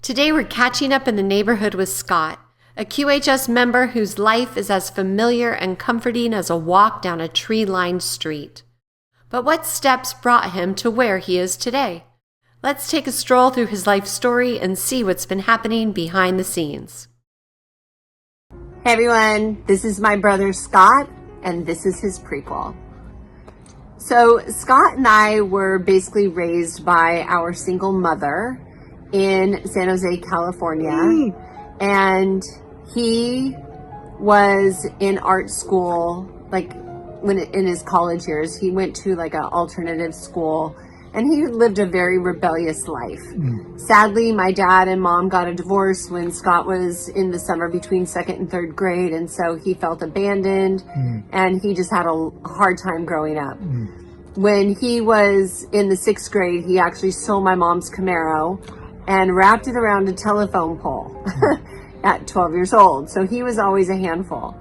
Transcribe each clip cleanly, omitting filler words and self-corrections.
Today we're catching up in the neighborhood with Scott, a QHS member whose life is as familiar and comforting as a walk down a tree-lined street. But what steps brought him to where he is today? Let's take a stroll through his life story and see what's been happening behind the scenes. Hey everyone, this is my brother Scott, and this is his prequel. So Scott and I were basically raised by our single mother in San Jose, California, and he was in art school, in his college years. He went to an alternative school, and he lived a very rebellious life. Sadly, my dad and mom got a divorce when Scott was in the summer between 2nd and 3rd grade, and so he felt abandoned, and he just had a hard time growing up. When he was in the 6th grade, he actually stole my mom's Camaro and wrapped it around a telephone pole at 12 years old. So he was always a handful.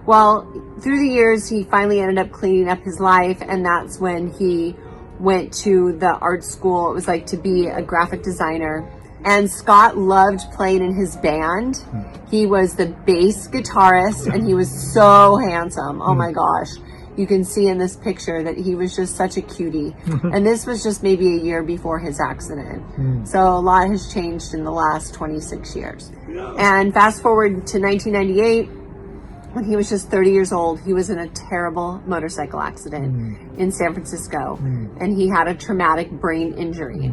Well, through the years, he finally ended up cleaning up his life, and that's when he went to the art school. It was to be a graphic designer. And Scott loved playing in his band. He was the bass guitarist, and he was so handsome. Oh my gosh. You can see in this picture that he was just such a cutie. And this was just maybe a year before his accident. So a lot has changed in the last 26 years. And fast forward to 1998, when he was just 30 years old, he was in a terrible motorcycle accident in San Francisco. And he had a traumatic brain injury.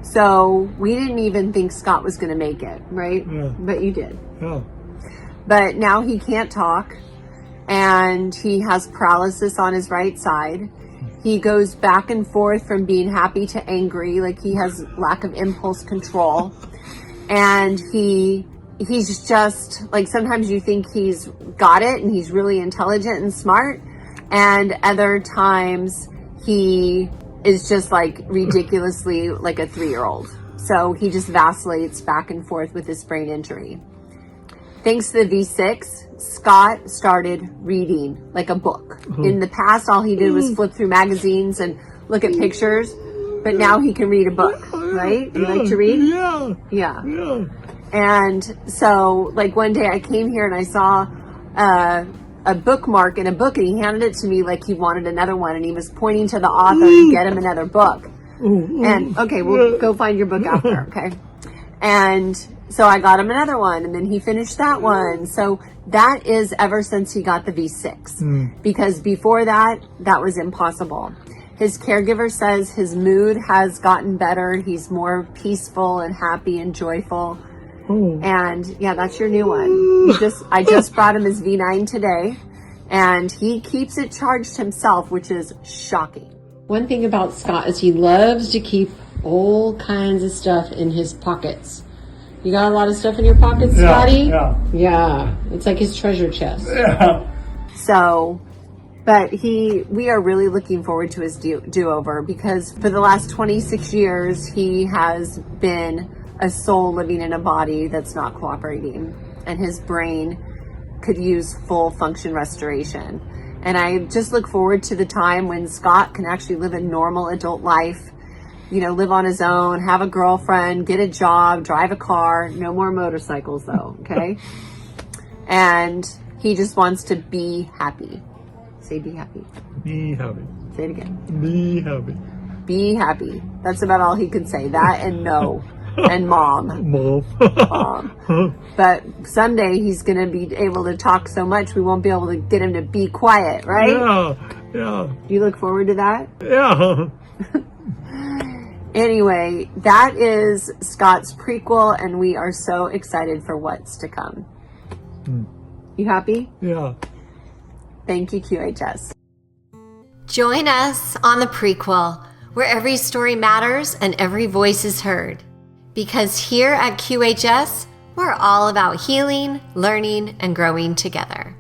So we didn't even think Scott was gonna make it, right? But you did. But now he can't talk. And he has paralysis on his right side. He goes back and forth from being happy to angry, he has lack of impulse control. And he's just, sometimes you think he's got it and he's really intelligent and smart. And other times he is just ridiculously a 3-year-old. So he just vacillates back and forth with his brain injury. Thanks to the V6, Scott started reading a book. In the past, all he did was flip through magazines and look at pictures, but now he can read a book, right? You like to read? Yeah. And so, one day I came here and I saw a bookmark in a book, and he handed it to me like he wanted another one, and he was pointing to the author to get him another book. And, okay, we'll go find your book after, okay? And so I got him another one, and then he finished that one. So that is ever since he got the V6, because before that was impossible. His caregiver says his mood has gotten better. He's more peaceful and happy and joyful. And yeah, that's your new one. I just brought him his V9 today, and he keeps it charged himself, which is shocking. One thing about Scott is he loves to keep all kinds of stuff in his pockets. You got a lot of stuff in your pockets, Scotty? Yeah. It's like his treasure chest. So, but we are really looking forward to his do-over, because for the last 26 years, he has been a soul living in a body that's not cooperating, and his brain could use full function restoration. And I just look forward to the time when Scott can actually live a normal adult life, live on his own, have a girlfriend, get a job, drive a car. No more motorcycles though, okay? And he just wants to be happy. Say be happy. Be happy. Say it again. Be happy. Be happy. That's about all he could say. That and no. And mom. Mom. But someday he's going to be able to talk so much we won't be able to get him to be quiet, right? Yeah. Do you look forward to that? Yeah. Anyway, that is Scott's prequel, and we are so excited for what's to come. You happy? Yeah. Thank you, QHS. Join us on the prequel, where every story matters and every voice is heard. Because here at QHS, we're all about healing, learning, and growing together.